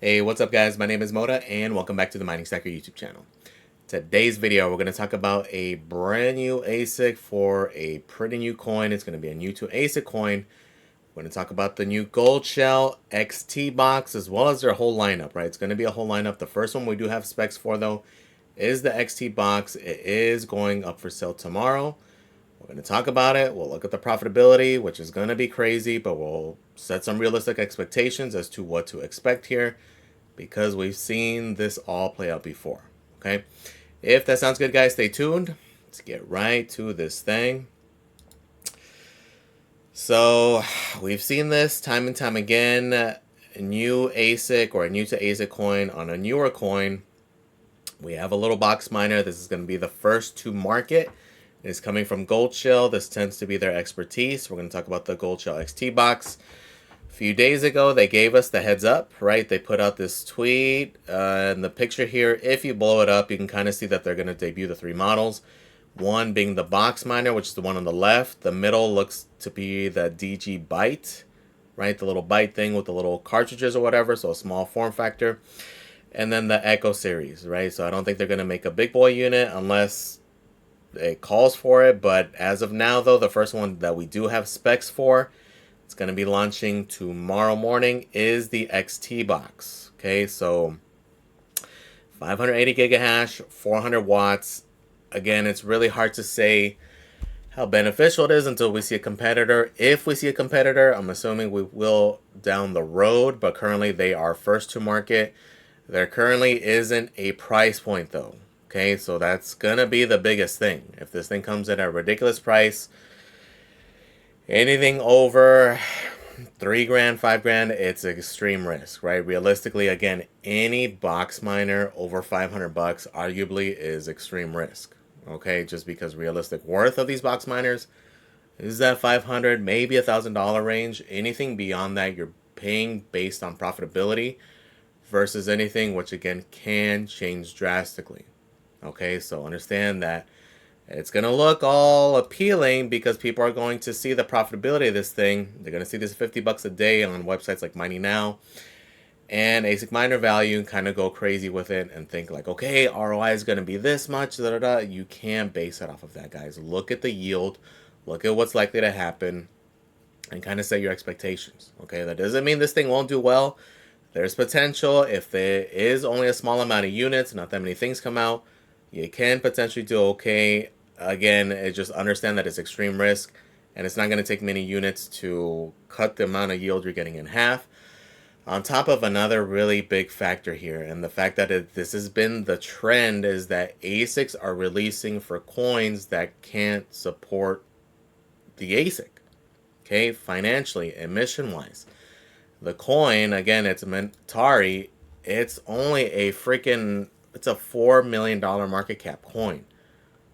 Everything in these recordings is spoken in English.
Hey, what's up guys? My name is Moda and welcome back to the Mining Stacker YouTube channel. Today's video, we're going to talk about a brand new ASIC for a pretty new coin. It's going to be a new to ASIC coin. We're going to talk about the new GoldShell XT box as well as their whole lineup, right? It's going to be a whole lineup. The first one we do have specs for though is the XT box. It is going up for sale tomorrow. We're going to talk about it. We'll look at the profitability, which is going to be crazy, but we'll set some realistic expectations as to what to expect here, because we've seen this all play out before. Okay, if that sounds good guys, stay tuned. Let's get right to this thing. So we've seen this time and time again, a new ASIC or a new to ASIC coin on a newer coin. We have a little box miner. This is going to be the first to market. It's coming from GoldShell. This tends to be their expertise. We're going to talk about the GoldShell XT box. A few days ago, they gave us the heads up, right? They put out this tweet. And the picture here, if you blow it up, you can kind of see that they're going to debut the three models. One being the box miner, which is the one on the left. The middle looks to be the DG Byte, right? The little Byte thing with the little cartridges or whatever, so a small form factor. And then the Echo series, right? So I don't think they're going to make a big boy unit unless it calls for it. But as of now, though, the first one that we do have specs for, it's going to be launching tomorrow morning, is the XT box. Okay, so 580 gigahash, 400 watts. Again, it's really hard to say how beneficial it is until we see a competitor. If we see a competitor, I'm assuming we will down the road, but currently they are first to market. There currently isn't a price point though. Okay, so that's gonna be the biggest thing. If this thing comes in at a ridiculous price, anything over $3 grand, $5 grand, it's extreme risk, right? Realistically, again, any box miner over 500 bucks arguably is extreme risk. Okay, just because realistic worth of these box miners is that 500, maybe $1,000 range. Anything beyond that, you're paying based on profitability versus anything, which again can change drastically. Okay, so understand that it's going to look all appealing because people are going to see the profitability of this thing. They're going to see this 50 bucks a day on websites like Mining Now and ASIC miner value and kind of go crazy with it and think like, okay, ROI is going to be this much. Da, da, da. You can't base it off of that, guys. Look at the yield. Look at what's likely to happen and kind of set your expectations. Okay, that doesn't mean this thing won't do well. There's potential. If there is only a small amount of units, not that many things come out, you can potentially do okay. Again, just understand that it's extreme risk and it's not going to take many units to cut the amount of yield you're getting in half. On top of another really big factor here, and the fact that this has been the trend, is that ASICs are releasing for coins that can't support the ASIC, okay, financially, emission-wise. The coin, again, it's TARI, it's only a freaking, it's a $4 million market cap coin.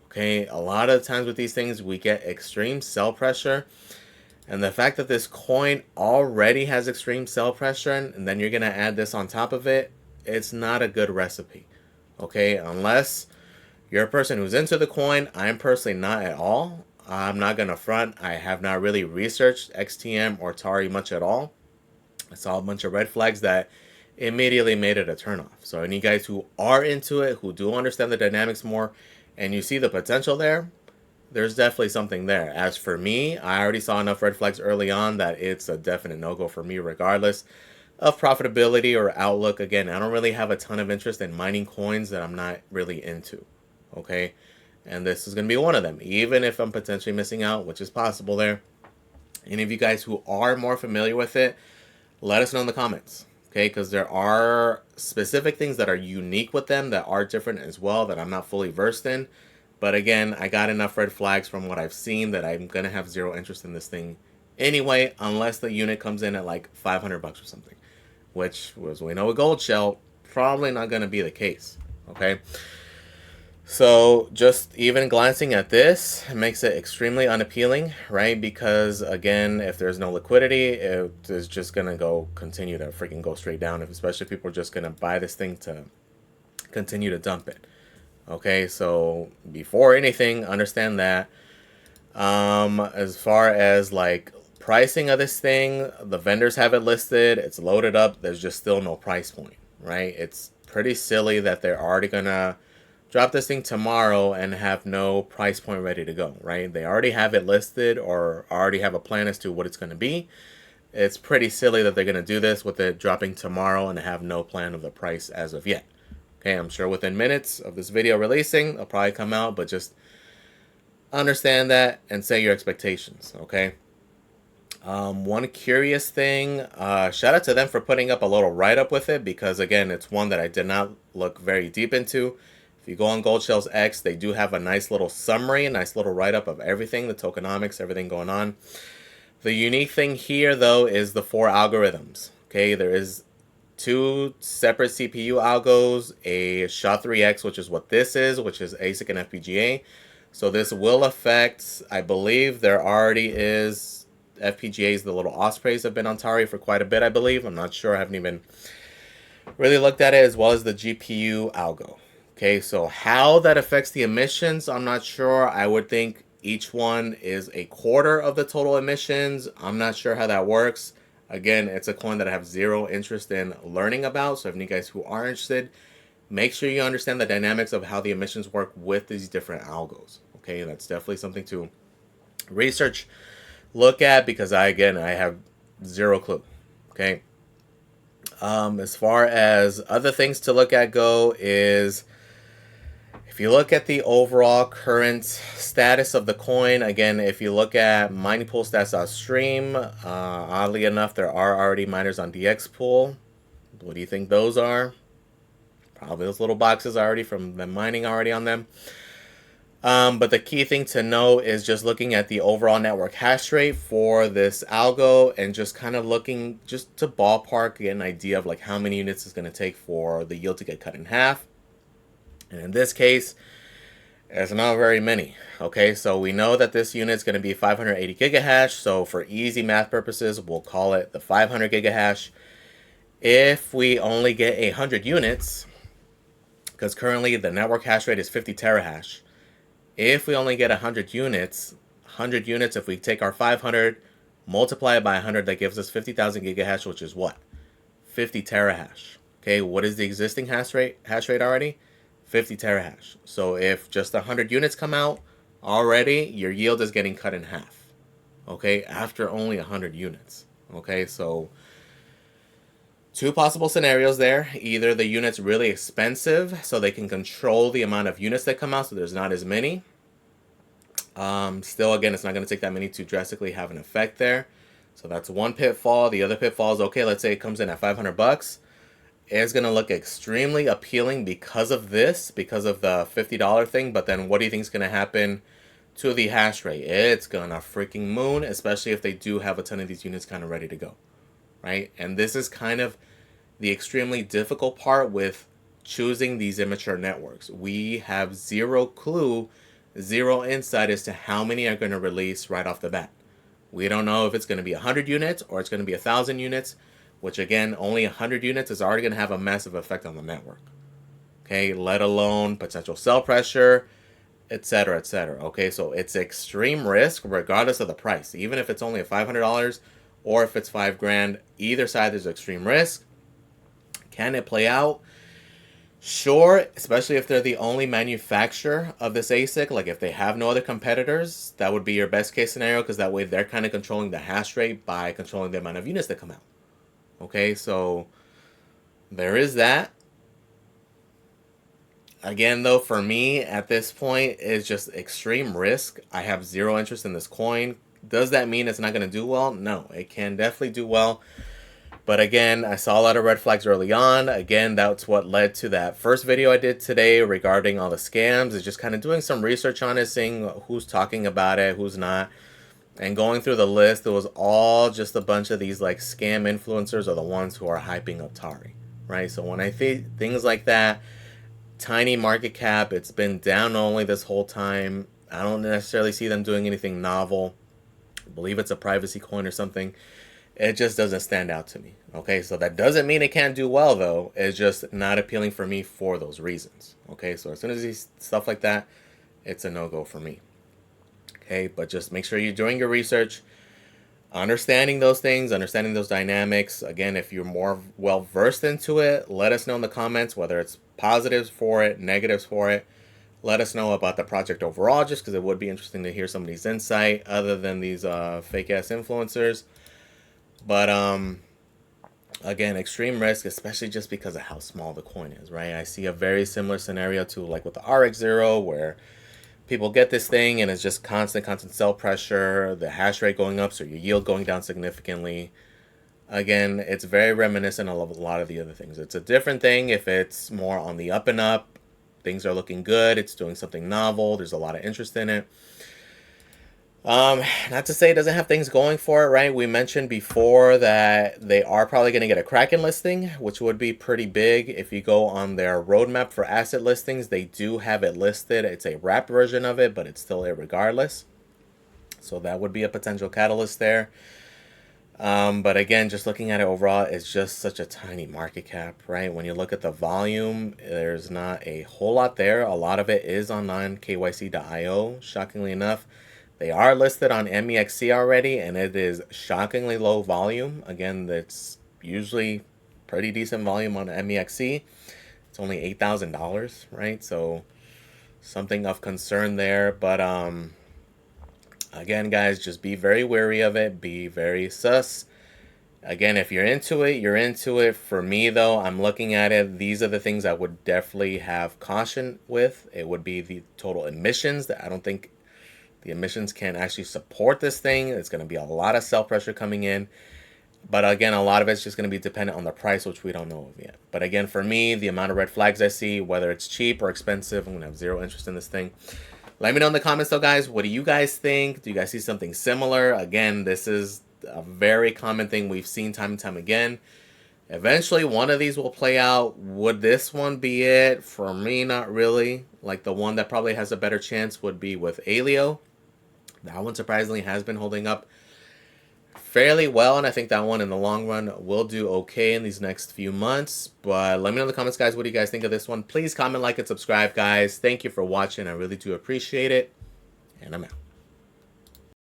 Okay, a lot of times with these things, we get extreme sell pressure. And the fact that this coin already has extreme sell pressure, and then you're going to add this on top of it, it's not a good recipe. Okay, unless you're a person who's into the coin. I'm personally not at all. I'm not going to front. I have not really researched XTM or TARI much at all. I saw a bunch of red flags that immediately made it a turnoff. So any guys who are into it, who do understand the dynamics more, and you see the potential there, there's definitely something there. As for me, I already saw enough red flags early on that it's a definite no-go for me regardless of profitability or outlook. Again, I don't really have a ton of interest in mining coins that I'm not really into. Okay, and this is going to be one of them, even if I'm potentially missing out, which is possible there. Any of you guys who are more familiar with it, let us know in the comments. Okay, because there are specific things that are unique with them that are different as well that I'm not fully versed in. But again, I got enough red flags from what I've seen that I'm going to have zero interest in this thing anyway, unless the unit comes in at like 500 bucks or something, which, as we know with GoldShell, probably not going to be the case. Okay, so just even glancing at this makes it extremely unappealing, right? Because again, if there's no liquidity, it is just going to continue to freaking go straight down, especially if people are just going to buy this thing to continue to dump it. Okay, so before anything, understand that as far as like pricing of this thing, the vendors have it listed, it's loaded up, there's just still no price point, right? It's pretty silly that they're already gonna drop this thing tomorrow and have no price point ready to go, right? They already have it listed or already have a plan as to what it's going to be. It's pretty silly that they're going to do this with it dropping tomorrow and have no plan of the price as of yet. Okay, I'm sure within minutes of this video releasing, it'll probably come out, but just understand that and set your expectations, okay? One curious thing, shout out to them for putting up a little write-up with it, because again, it's one that I did not look very deep into. If you go on GoldShell's X, they do have a nice little summary, a nice little write-up of everything, the tokenomics, everything going on. The unique thing here, though, is the 4 algorithms. Okay, there is 2 separate CPU algos, a SHA-3X, which is what this is, which is ASIC and FPGA. So this will affect, I believe there already is FPGAs, the little ospreys have been on TARI for quite a bit, I believe. I'm not sure, I haven't even really looked at it, as well as the GPU algo. Okay, so how that affects the emissions, I'm not sure. I would think each one is a quarter of the total emissions. I'm not sure how that works. Again, it's a coin that I have zero interest in learning about. So if you guys who are interested, make sure you understand the dynamics of how the emissions work with these different algos. Okay, that's definitely something to research, look at, because I have zero clue. Okay. As far as other things to look at go is, if you look at the overall current status of the coin, again, if you look at mining pool stats.stream, oddly enough, there are already miners on DX pool. What do you think those are? Probably those little boxes already from the mining already on them. But the key thing to know is just looking at the overall network hash rate for this algo and just kind of looking just to ballpark, get an idea of like how many units it's going to take for the yield to get cut in half. And in this case, it's not very many. Okay, so we know that this unit is going to be 580 gigahash. So for easy math purposes, we'll call it the 500 gigahash. If we only get 100 units, because currently the network hash rate is 50 terahash. If we only get 100 units, if we take our 500, multiply it by 100, that gives us 50,000 gigahash, which is what? 50 terahash. Okay, what is the existing hash rate already? 50 terahash. So if just 100 units come out, already your yield is getting cut in half. Okay, after only 100 units. Okay, so 2 possible scenarios there. Either the unit's really expensive, so they can control the amount of units that come out, so there's not as many. Still, again, it's not going to take that many to drastically have an effect there. So that's one pitfall. The other pitfall is, okay, let's say it comes in at $500. It's going to look extremely appealing because of this, because of the $50 thing. But then what do you think is going to happen to the hash rate? It's going to freaking moon, especially if they do have a ton of these units kind of ready to go, right? And this is kind of the extremely difficult part with choosing these immature networks. We have zero clue, zero insight as to how many are going to release right off the bat. We don't know if it's going to be 100 units or it's going to be 1,000 units, which again, only 100 units is already going to have a massive effect on the network. Okay, let alone potential sell pressure, etc., etc. Okay, so it's extreme risk regardless of the price. Even if it's only $500 or if it's $5,000, either side there's extreme risk. Can it play out? Sure, especially if they're the only manufacturer of this ASIC. Like if they have no other competitors, that would be your best case scenario, because that way they're kind of controlling the hash rate by controlling the amount of units that come out. Okay, so there is that. Again, though, for me at this point, it's just extreme risk. I have zero interest in this coin. Does that mean it's not going to do well? No, it can definitely do well. But again, I saw a lot of red flags early on. Again, that's what led to that first video I did today regarding all the scams. Is just kind of doing some research on it, seeing who's talking about it, who's not. And going through the list, it was all just a bunch of these like scam influencers are the ones who are hyping up TARI, right? So when I think things like that, tiny market cap, it's been down only this whole time. I don't necessarily see them doing anything novel. I believe it's a privacy coin or something. It just doesn't stand out to me. Okay, so that doesn't mean it can't do well, though. It's just not appealing for me for those reasons. Okay, so as soon as these stuff like that, it's a no-go for me. Okay, but just make sure you're doing your research. Understanding those things, understanding those dynamics. Again, if you're more well versed into it, let us know in the comments whether it's positives for it, negatives for it. Let us know about the project overall, just because it would be interesting to hear somebody's insight other than these fake ass influencers. But again, extreme risk, especially just because of how small the coin is, right? I see a very similar scenario to like with the RX0, where people get this thing and it's just constant sell pressure, the hash rate going up, so your yield going down significantly. Again, it's very reminiscent of a lot of the other things. It's a different thing if it's more on the up and up. Things are looking good. It's doing something novel. There's a lot of interest in it. Not to say it doesn't have things going for it, right? We mentioned before that they are probably going to get a Kraken listing, which would be pretty big. If you go on their roadmap for asset listings, they do have it listed. It's a wrapped version of it, but it's still a regardless. So that would be a potential catalyst there. But again, just looking at it overall, it's just such a tiny market cap, right? When you look at the volume, there's not a whole lot there. A lot of it is on non-KYC.io, shockingly enough. They are listed on MEXC already, and it is shockingly low volume. Again, that's usually pretty decent volume on MEXC. It's only $8,000, right? So something of concern there. But again, guys, just be very wary of it. Be very sus. Again, if you're into it, you're into it. For me, though, I'm looking at it. These are the things I would definitely have caution with. It would be the total emissions. That I don't think the emissions can actually support this thing. It's going to be a lot of sell pressure coming in. But again, a lot of it's just going to be dependent on the price, which we don't know of yet. But again, for me, the amount of red flags I see, whether it's cheap or expensive, I'm going to have zero interest in this thing. Let me know in the comments, though, guys. What do you guys think? Do you guys see something similar? Again, this is a very common thing we've seen time and time again. Eventually, one of these will play out. Would this one be it? For me, not really. Like, the one that probably has a better chance would be with Alio. That one, surprisingly, has been holding up fairly well, and I think that one in the long run will do okay in these next few months. But let me know in the comments, guys, what do you guys think of this one? Please comment, like, and subscribe, guys. Thank you for watching. I really do appreciate it, and I'm out.